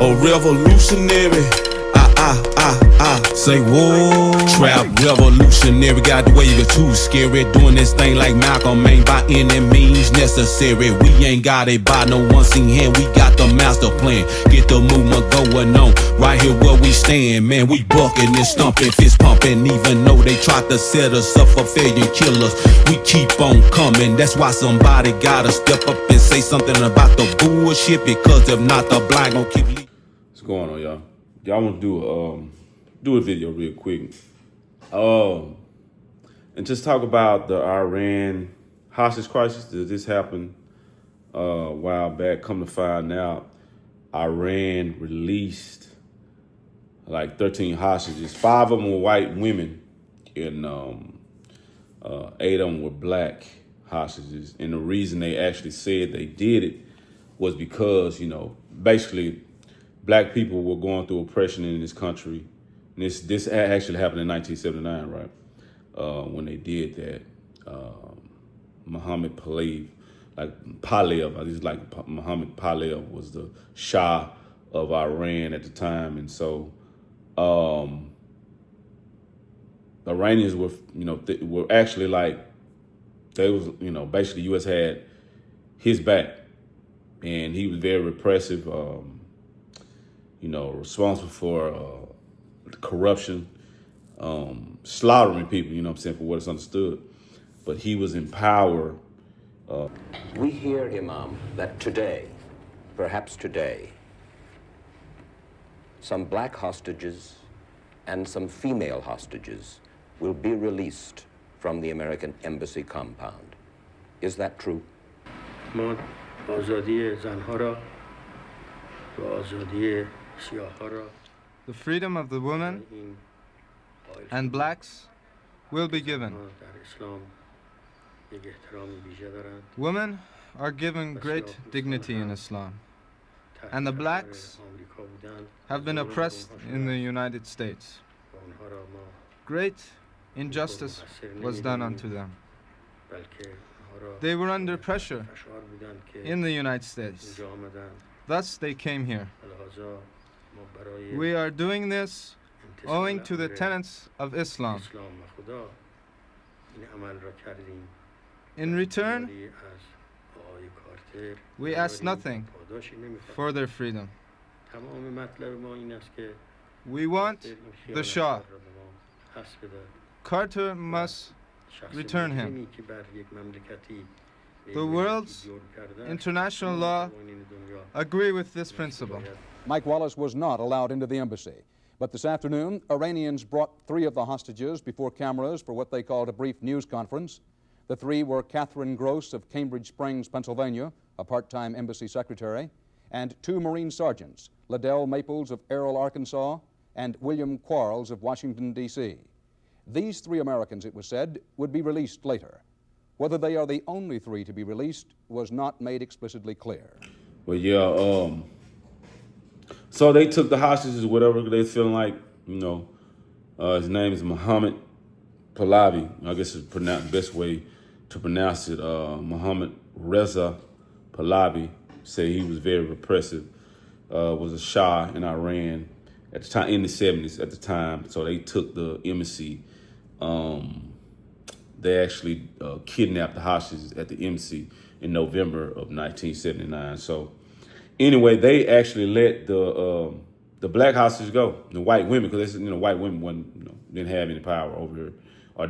A revolutionary. Say whoa. Trap revolutionary. Got the wave it too scary. Doing this thing like Malcolm ain't by any means necessary. We ain't got it by no one seen hand. We got the master plan. Get the movement going on. Right here where we stand, man. We bucking and stumping, fist pumping. Even though they tried to set us up for failure and kill us, we keep on coming. That's why somebody gotta step up and say something about the bullshit. Because if not, the blind gon' keep leaving. What's going on, y'all? Y'all want to do a video real quick, and just talk about the Iran hostage crisis. This happened a while back. Come to find out, Iran released like 13 hostages. 5 of them were white women, and 8 of them were black hostages. And the reason they actually said they did it was because, basically, black people were going through oppression in this country. And this actually happened in 1979, right? When they did that. Muhammad Pahlavi, Muhammad Pahlavi was the Shah of Iran at the time. And so Iranians were, were actually like, they was, basically U.S. had his back. And he was very repressive, responsible for corruption, slaughtering people, for what is understood. But he was in power. We hear, Imam, that today, perhaps today, some black hostages and some female hostages will be released from the American embassy compound. Is that true? The freedom of the women and blacks will be given. Women are given great dignity in Islam, and the blacks have been oppressed in the United States. Great injustice was done unto them. They were under pressure in the United States. Thus they came here. We are doing this owing to the tenets of Islam. In return, we ask nothing for their freedom. We want the Shah. Carter must return him. The world's international law agree with this principle. Mike Wallace was not allowed into the embassy. But this afternoon, Iranians brought 3 of the hostages before cameras for what they called a brief news conference. The 3 were Catherine Gross of Cambridge Springs, Pennsylvania, a part-time embassy secretary, and 2 Marine sergeants, Liddell Maples of Errol, Arkansas, and William Quarles of Washington, D.C. These 3 Americans, it was said, would be released later. Whether they are the only 3 to be released was not made explicitly clear. Well, yeah, so they took the hostages, whatever they feeling like, his name is Muhammad Pahlavi. I guess it's the best way to pronounce it. Muhammad Reza Pahlavi said he was very repressive, was a Shah in Iran at the time, in the 70s at the time. So they took the embassy. They actually kidnapped the hostages at the embassy in November of 1979. So anyway, they actually let the black hostages go, the white women, because white women didn't have any power over here, or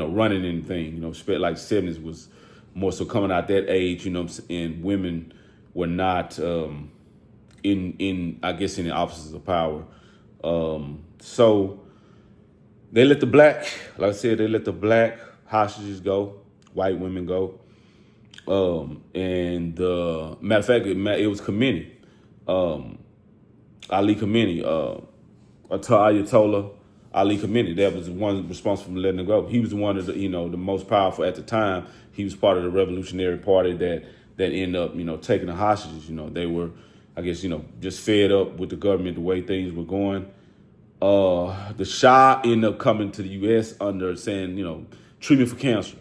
running anything. Like 70s was more so coming out that age, and women were not in the offices of power. So they let the black, like I said, they let the black hostages go, white women go. And matter of fact, it was Khomeini, Ali Khomeini, Ayatollah Ali Khomeini. That was the one responsible for letting them go. He was one of the, the most powerful at the time. He was part of the Revolutionary Party that ended up, taking the hostages. They were, I guess, just fed up with the government, the way things were going. The Shah ended up coming to the U.S. under saying, treatment for cancer,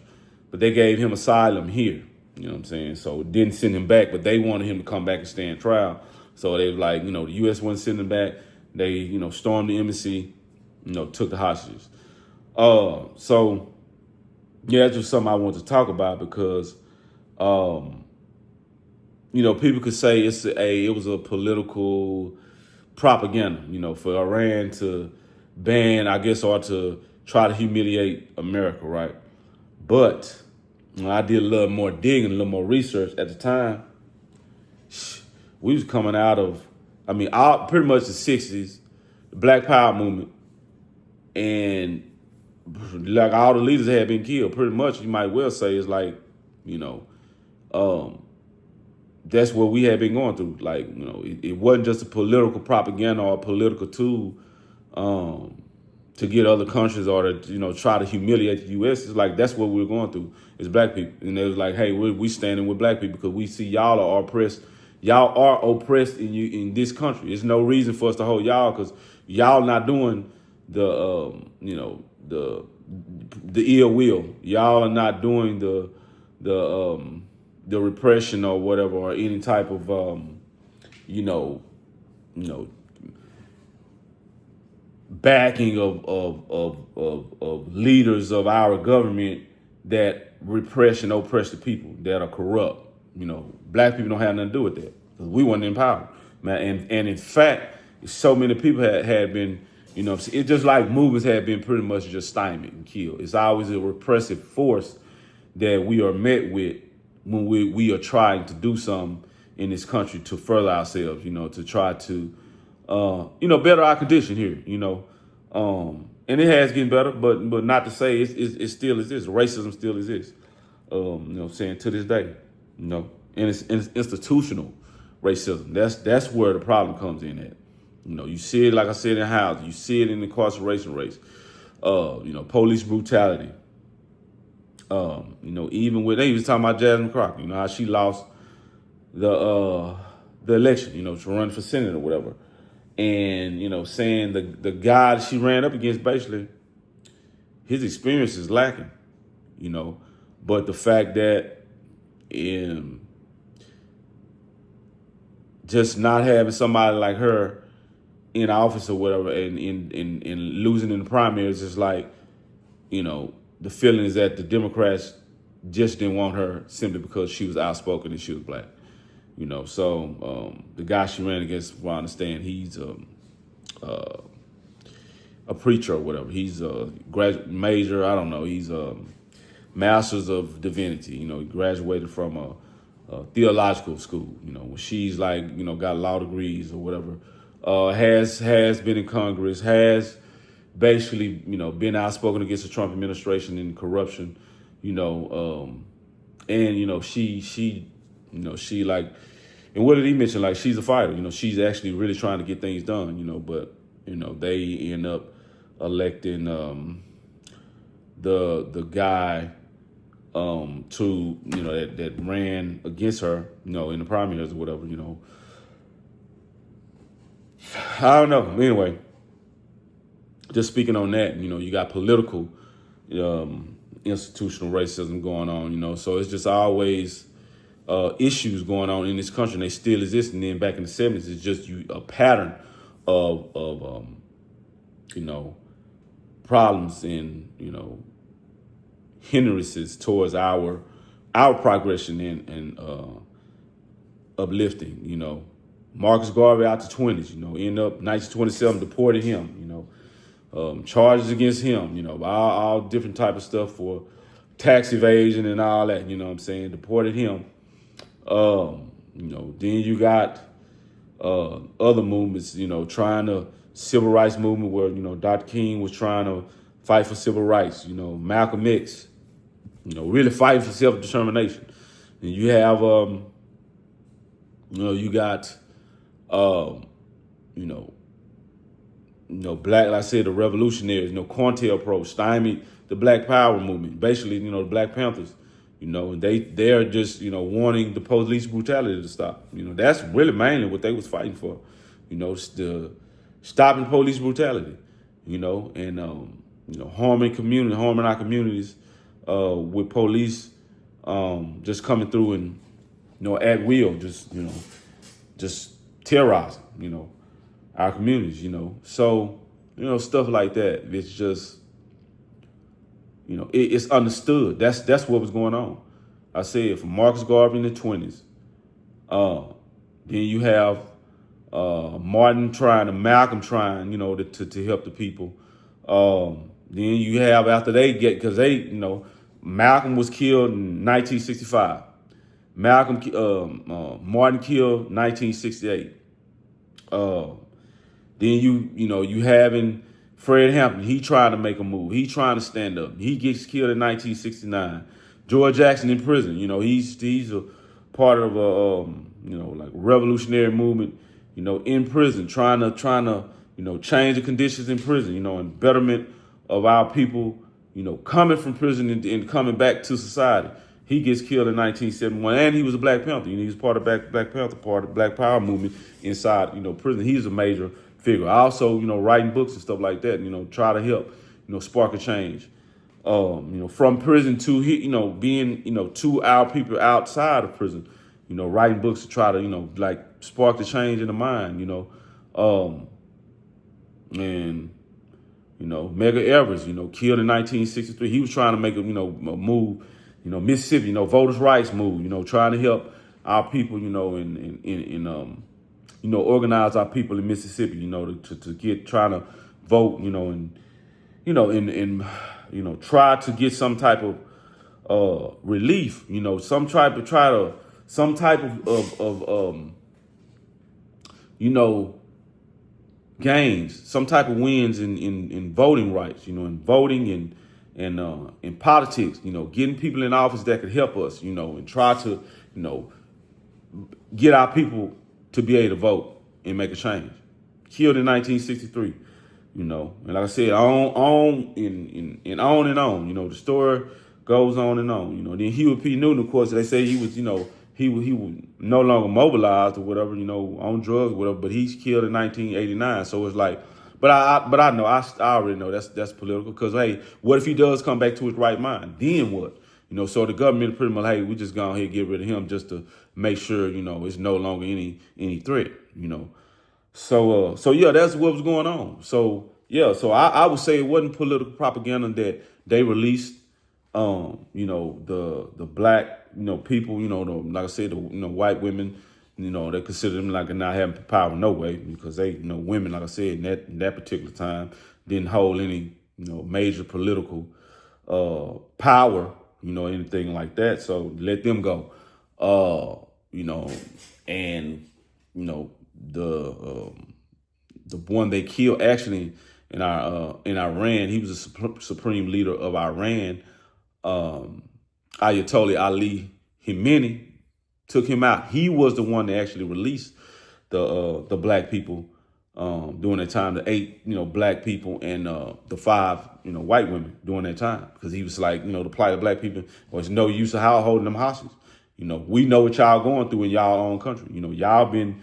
but they gave him asylum here. You know what I'm saying? So didn't send him back, but they wanted him to come back and stand trial. So they like, the U.S. wasn't sending them back. They, stormed the embassy, took the hostages. So yeah, that's just something I want to talk about because, people could say it was a political propaganda, for Iran to ban, I guess, or to try to humiliate America, right? But I did a little more digging, a little more research at the time. We was coming out of, pretty much the 60s, the Black Power movement, and like all the leaders had been killed. Pretty much, you might well say it's like, that's what we had been going through. Like, it wasn't just a political propaganda or a political tool to get other countries or to, try to humiliate the U.S. It's like, that's what we were going through as black people. And it was like, hey, we standing with black people because we see y'all are oppressed. Y'all are oppressed in this country. There's no reason for us to hold y'all because y'all not doing the ill will. Y'all are not doing the repression or whatever, or any type of backing of leaders of our government that repress and oppress the people that are corrupt. Black people don't have nothing to do with that because we weren't in power, man. And in fact, so many people had been, it's just like movements had been pretty much just stymied and killed. It's always a repressive force that we are met with when we are trying to do something in this country to further ourselves, to try to, better our condition here, and it has getting better, but not to say it still exists. Racism still exists, saying to this day, and it's institutional racism. That's where the problem comes in at. You see it, like I said, in housing. You see it in the incarceration rates. Police brutality. Even with, they was talking about Jasmine Crockett, how she lost the election, to run for Senate or whatever. And, saying the guy that she ran up against, basically, his experience is lacking, but the fact that just not having somebody like her in office or whatever and losing in the primaries is like, the feeling is that the Democrats just didn't want her simply because she was outspoken and she was black. So the guy she ran against, from what I understand, he's a preacher or whatever. He's a graduate major. I don't know. He's a master's of divinity. He graduated from a theological school. When she's like, got law degrees or whatever. Has been in Congress. Has basically, been outspoken against the Trump administration and corruption. And she like, and what did he mention? Like, she's a fighter. She's actually really trying to get things done. But they end up electing the guy to that ran against her, in the primaries or whatever. I don't know. Anyway, just speaking on that, you got political institutional racism going on. So it's just always issues going on in this country, and they still exist. And then back in the 70s, it's just a pattern of problems and hindrances towards our progression and uplifting. Marcus Garvey out the 20s, end up 1927 deported him. Charges against him, all different type of stuff for tax evasion and all that. Deported him. Then you got other movements, trying to civil rights movement where, Dr. King was trying to fight for civil rights, Malcolm X, really fighting for self-determination. And you have, you got, black, like I said, the revolutionaries, COINTELPRO stymied the Black Power movement, basically, the Black Panthers. And they're just, wanting the police brutality to stop. That's really mainly what they was fighting for, the stopping police brutality, and, harming our communities with police just coming through and, at will, just terrorizing, our communities, So, stuff like that. It's just, it's understood. That's what was going on. I said from Marcus Garvey in the 20s. Then you have Malcolm trying, to help the people. Then you have after they get, because Malcolm was killed in 1965. Martin killed 1968. Then you having Fred Hampton. He trying to make a move. He trying to stand up. He gets killed in 1969. George Jackson in prison. He's a part of a like revolutionary movement. In prison, trying to change the conditions in prison. And betterment of our people. Coming from prison and coming back to society. He gets killed in 1971, and he was a Black Panther. He was part of Black Panther, part of the Black Power movement inside, prison. He's a major figure. I also, writing books and stuff like that, try to help, spark a change. From prison to, being, to our people outside of prison, writing books to try to, like spark the change in the mind, and, Medgar Evers, killed in 1963. He was trying to make a move, Mississippi, voters' rights move, trying to help our people, and organize our people in Mississippi, to get trying to vote, and try to get some type of relief, some type of gains, some type of wins in voting rights, in voting and in politics, getting people in office that could help us, and try to, get our people to be able to vote and make a change. Killed in 1963, and like I said, on and on, the story goes on and on, Then Huey P. Newton, of course, they say he was, he was no longer mobilized or whatever, on drugs or whatever, but he's killed in 1989. So it's like, but I know, I already know that's political, because, hey, what if he does come back to his right mind? Then what? So the government pretty much, hey, we just go ahead and get rid of him just to make sure, it's no longer any threat, So yeah, that's what was going on. So yeah, so I would say it wasn't political propaganda that they released, the black, people, like I said, the white women, they consider them like not having power no way, because they, women, like I said, in that particular time didn't hold any, major political power, anything like that. So let them go. And the one they killed actually in Iran, he was a supreme leader of Iran. Ayatollah Ali Khamenei took him out. He was the one that actually released the black people during that time, the 8 black people and the 5 white women during that time, because he was like, the plight of black people was no use of how holding them hostage. We know what y'all going through in y'all own country. Y'all been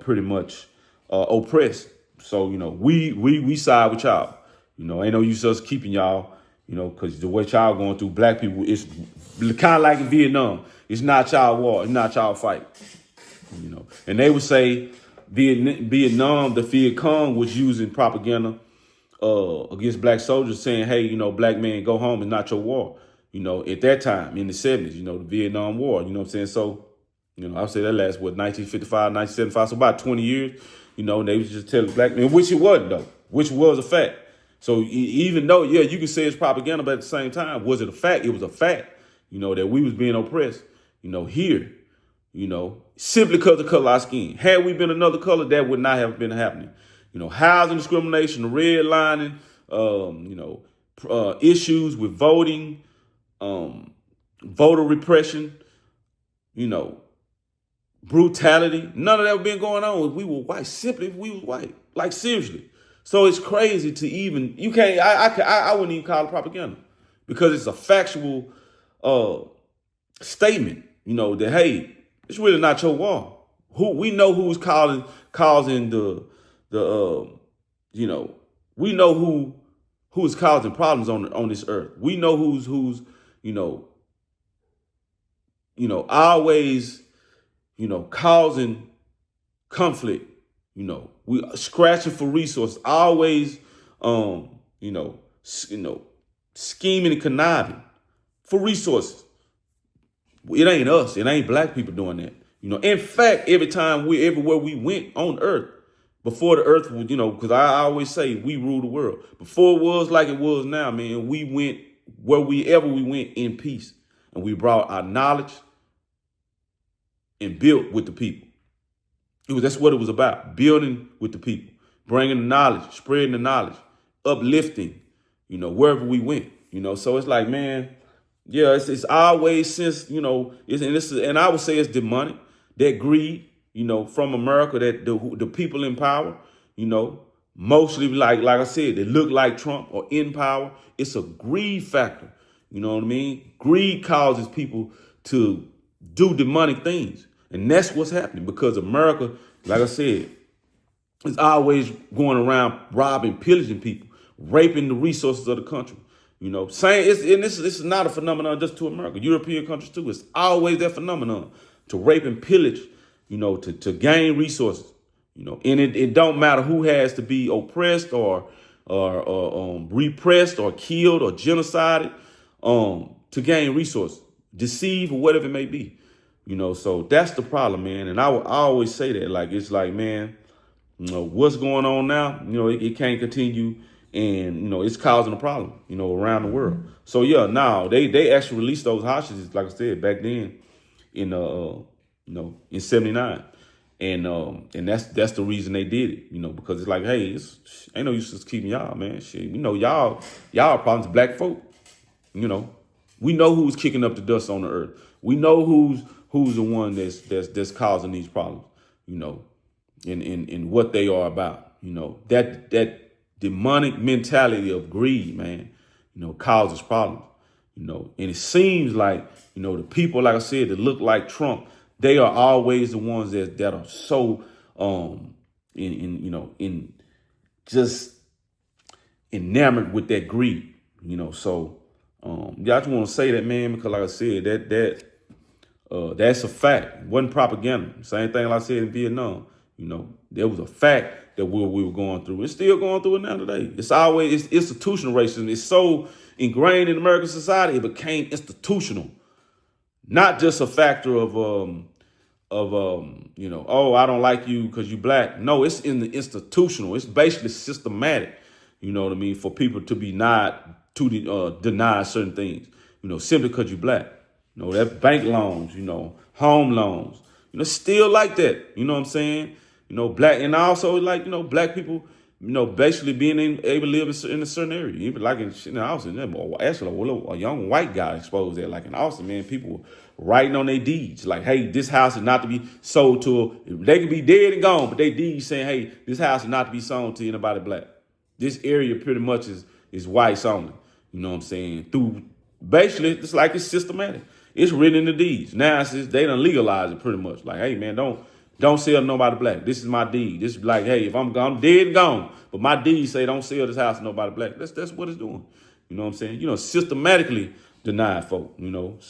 pretty much oppressed. So we side with y'all. Ain't no use us keeping y'all. Because the way y'all going through, black people, it's kind of like in Vietnam. It's not y'all war. It's not y'all fight. And they would say Vietnam, the Viet Cong was using propaganda against black soldiers, saying, hey, black man, go home. It's not your war. At that time in the 70s, the Vietnam War, what I'm saying? So, I'll say that last, 1955, 1975, so about 20 years, they was just telling black men, which it wasn't, though, which was a fact. So even though, yeah, you can say it's propaganda, but at the same time, was it a fact? It was a fact, that we was being oppressed, here, simply because of the color of our skin. Had we been another color, that would not have been happening. Housing discrimination, redlining, issues with voting, voter repression, brutality. None of that been going on if we were white, simply if we was white, like seriously. So it's crazy to even, you can't, I wouldn't even call it propaganda, because it's a factual statement, that, hey, it's really not your war. We know who's causing we know who is causing problems on this earth. We know who's always, conflict. We scratching for resources, always, scheming and conniving for resources. It ain't us. It ain't black people doing that. In fact, everywhere we went on earth, before the earth was, because I always say we rule the world. Before it was like it was now, man, we went wherever we went in peace. And we brought our knowledge and built with the people. That's what it was about, building with the people, bringing the knowledge, spreading the knowledge, uplifting, wherever we went, So it's like, man, yeah, it's always since, and I would say it's demonic, that greed, from America, that the people in power, mostly like I said, they look like Trump or in power. It's a greed factor. You know what I mean? Greed causes people to do demonic things. And that's what's happening because America, like I said, is always going around robbing, pillaging people, raping the resources of the country. This is not a phenomenon just to America, European countries too. It's always that phenomenon to rape and pillage, to gain resources, and it don't matter who has to be oppressed or repressed or killed or genocided, to gain resources, deceive or whatever it may be, so that's the problem, man. And I always say that, like, it's like, man, what's going on now, it can't continue. And, it's causing a problem, around the world. So, yeah, now they actually released those hostages, like I said, back then in 79. And that's the reason they did it, because it's like, hey, ain't no use just keeping y'all, man. Shit, y'all problems, black folk, we know who's kicking up the dust on the earth. We know who's the one that's causing these problems, in what they are about, that demonic mentality of greed, man, causes problems, and it seems like, the people, like I said, that look like Trump, they are always the ones that are so, just enamored with that greed, so, I just want to say that, man, because like I said, that's a fact. It wasn't propaganda. Same thing like I said in Vietnam, there was a fact that we were going through. It's still going through it now today. It's institutional racism. It's so ingrained in American society, it became institutional. Not just a factor of oh, I don't like you because you black. No, it's in the institutional. It's basically systematic, what I mean, for people to be deny certain things, simply because you black. That bank loans, home loans, still like that. You know what I'm saying? Black, and also like, black people, basically being able to live in a certain area. Even like in Austin, actually a young white guy exposed that. Like in Austin, man, people were writing on their deeds. Like, hey, this house is not to be sold to, they could be dead and gone, but they deeds saying, hey, this house is not to be sold to anybody black. This area pretty much is whites only. You know what I'm saying? Through, basically, it's like it's systematic. It's written in the deeds. Now they done legalize it pretty much. Like, hey, man, don't sell to nobody black. This is my deed. This is like, hey, if I'm dead and gone, but my deed say don't sell this house to nobody black. That's what it's doing. You know what I'm saying? Systematically deny folk,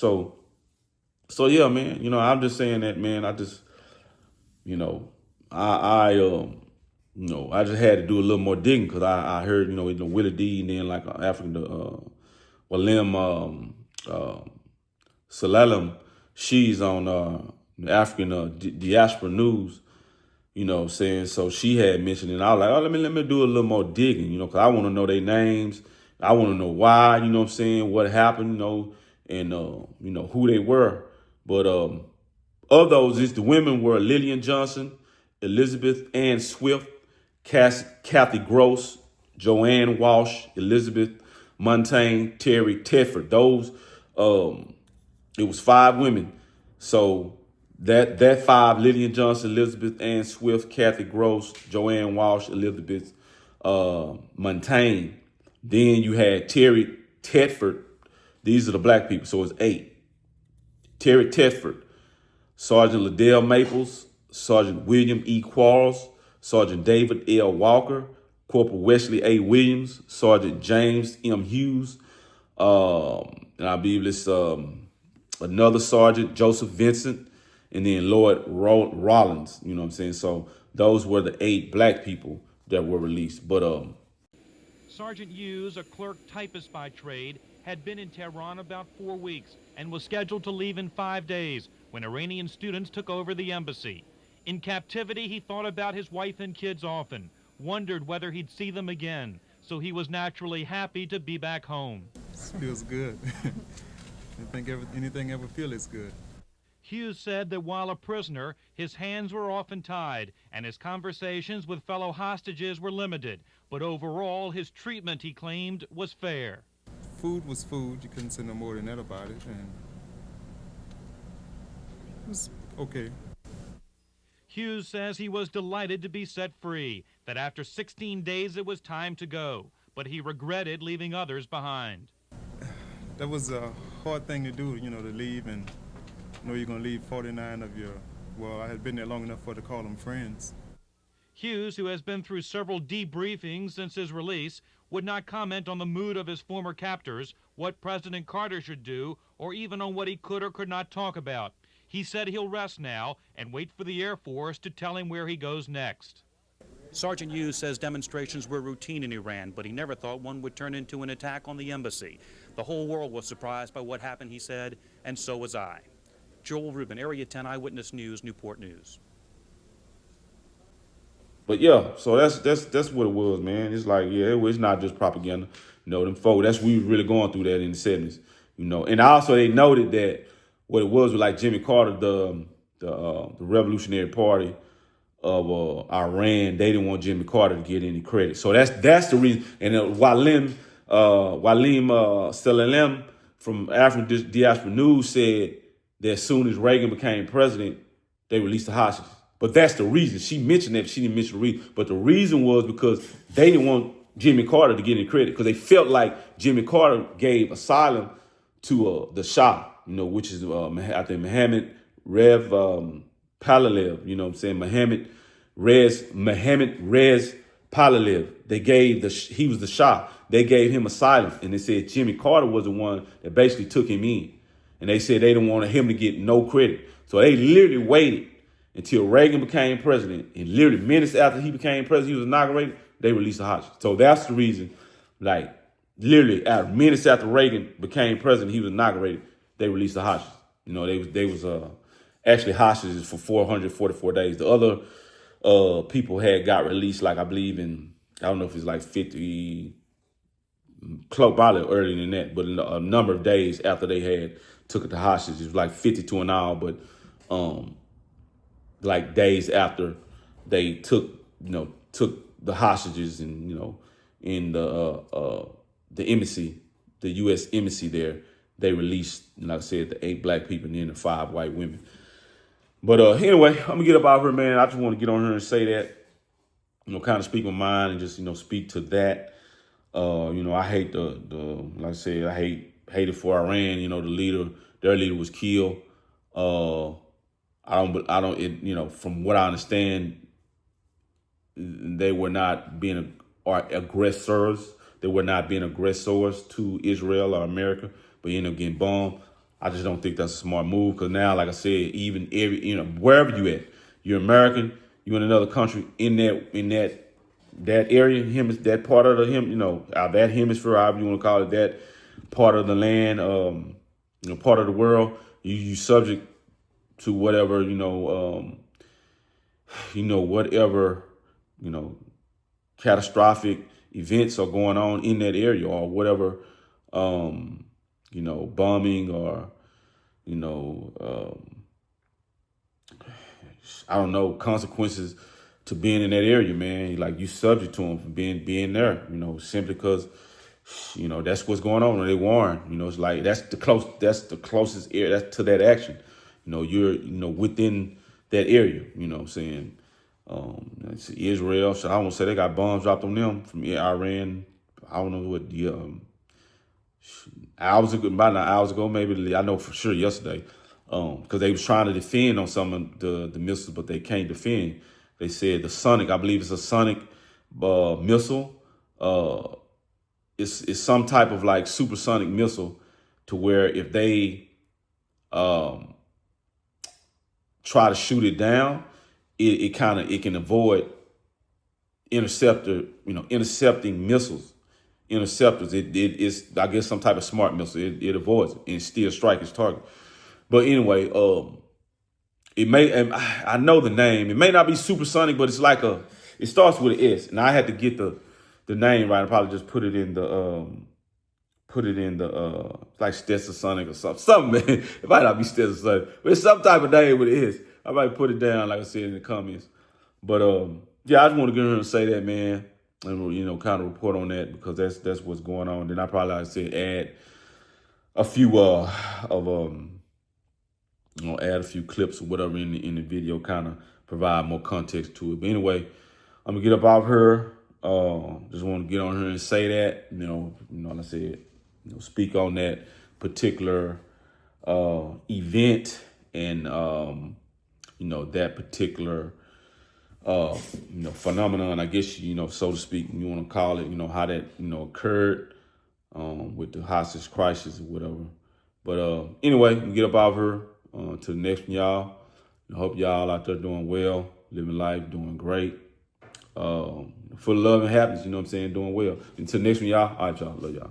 So yeah, man, I'm just saying that, man, I just, I just had to do a little more digging because I heard, Willie D and then like African, Walim, Salalem, she's on African diaspora news, saying, so she had mentioned it. And I was like, oh, let me do a little more digging, because I want to know their names. I want to know why, what I'm saying, what happened, and, who they were. But of those, the women were Lillian Johnson, Elizabeth Ann Swift, Kathy Gross, Joanne Walsh, Elizabeth Montaigne, Terry Tedford. Those, it was 5 women. So that 5, Lillian Johnson, Elizabeth Ann Swift, Kathy Gross, Joanne Walsh, Elizabeth Montaigne. Then you had Terry Tedford. These are the black people. So it's 8. Terry Tedford, Sergeant Liddell Maples, Sergeant William E. Quarles, Sergeant David L. Walker, Corporal Wesley A. Williams, Sergeant James M. Hughes, and I believe it's another Sergeant, Joseph Vincent, and then Lloyd Rollins. You know what I'm saying? So those were the 8 black people that were released. But Sergeant Hughes, a clerk typist by trade, had been in Tehran about 4 weeks and was scheduled to leave in 5 days when Iranian students took over the embassy. In captivity, he thought about his wife and kids often, wondered whether he'd see them again, so he was naturally happy to be back home. It feels good. Anything ever feels good. Hughes said that while a prisoner, his hands were often tied and his conversations with fellow hostages were limited. But overall, his treatment, he claimed, was fair. Food was food. You couldn't say no more than that about it. And it was okay. Hughes says he was delighted to be set free, that after 16 days it was time to go, but he regretted leaving others behind. That was a hard thing to do, you know, to leave and know you're going to leave 49 of your, well, I had been there long enough for to call them friends. Hughes, who has been through several debriefings since his release, would not comment on the mood of his former captors, what President Carter should do, or even on what he could or could not talk about. He said he'll rest now and wait for the Air Force to tell him where he goes next. Sergeant Hughes says demonstrations were routine in Iran, but he never thought one would turn into an attack on the embassy. The whole world was surprised by what happened, he said, and so was I. Joel Rubin, Area 10 Eyewitness News, Newport News. But yeah, so that's what it was, man. It's like, yeah, it's not just propaganda. You know, them folks, we was really going through that in the 70s. You know, and also they noted that what it was with like Jimmy Carter, the Revolutionary Party of Iran, they didn't want Jimmy Carter to get any credit. So that's the reason. And Walim Salalem from African Diaspora News said that as soon as Reagan became president, they released the hostages. But that's the reason. She mentioned that, but she didn't mention the reason. But the reason was because they didn't want Jimmy Carter to get any credit, because they felt like Jimmy Carter gave asylum to the Shah, you know, which is, I think, Mohammed Rev Pahlavi, you know what I'm saying? Mohammed Rez Pahlavi. He was the Shah. They gave him asylum, and they said Jimmy Carter was the one that basically took him in. And they said they didn't want him to get no credit. So they literally waited until Reagan became president, and literally minutes after he became president, he was inaugurated, they released the hostages. So that's the reason, like, literally minutes after Reagan became president, he was inaugurated, they released the hostages. You know, they was actually hostages for 444 days. The other people got released, like, I believe in, I don't know if it's like 50, close, probably earlier than that, but a number of days after they had took it to hostages. It was like 52 an hour, but like days after they took the hostages, and, you know, in the embassy, the U.S. embassy there, they released, like I said, the 8 black people and then the 5 white women. But anyway, I'm gonna get up out of here, man. I just want to get on here and say that, you know, kind of speak my mind and just, you know, speak to that. You know, I hate like I said, I hate it for Iran. You know, their leader was killed. You know, from what I understand, they were not being aggressors. They were not being aggressors to Israel or America, but ended up getting bombed. I just don't think that's a smart move, because now, like I said, even wherever you at, you're American, you're in another country, in that area, that part of that hemisphere, however you want to call it, that part of the land, part of the world, you subject to whatever, whatever, catastrophic events are going on in that area, or whatever, bombing, or, I don't know, consequences to being in that area, man. Like, you subject to them for being there, simply because, that's what's going on. They warn, it's like, that's the closest area to that action. You're, within that area, what I'm saying? It's Israel. So I won't say they got bombs dropped on them from Iran. I don't know what the, about 9 hours ago, maybe, I know for sure yesterday, because they was trying to defend on some of the missiles, but they can't defend. They said the Sonic, I believe it's a Sonic missile. It's some type of like supersonic missile, to where if they try to shoot it down, it can avoid intercepting missiles. Interceptors, it's I guess some type of smart missile. It avoids it and still strike its target. But anyway, it may, and I know the name. It may not be supersonic, but it's like it starts with an S. And I had to get the name right. I probably just put it in the like Stetsasonic or something. Something, man. It might not be Stetsasonic, but it's some type of name with an S. I might put it down, like I said in the comments. But yeah, I just want to get here and say that, man, and kind of report on that, because that's what's going on. Then I probably, like I said, add a few add a few clips or whatever in the video, kind of provide more context to it. But anyway, I'm gonna get up out of here. Just want to get on here and say that, like I said, speak on that particular event and that particular phenomenon, I guess, so to speak, you want to call it, how that, occurred with the hostage crisis or whatever. But anyway, we get up out of here to the next one, y'all. I hope y'all out there doing well, living life, doing great. Full of love and happiness, doing well. Until the next one, y'all. All right, y'all. Love y'all.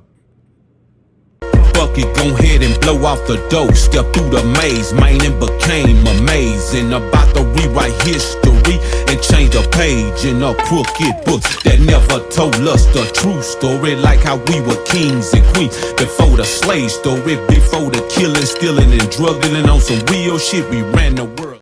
Fuck it, go ahead and blow off the dough. Step through the maze, man, and became amazing. About to rewrite history and change the page in a crooked book that never told us the true story, like how we were kings and queens before the slave story, before the killing, stealing, and drug dealing on some real shit. We ran the world.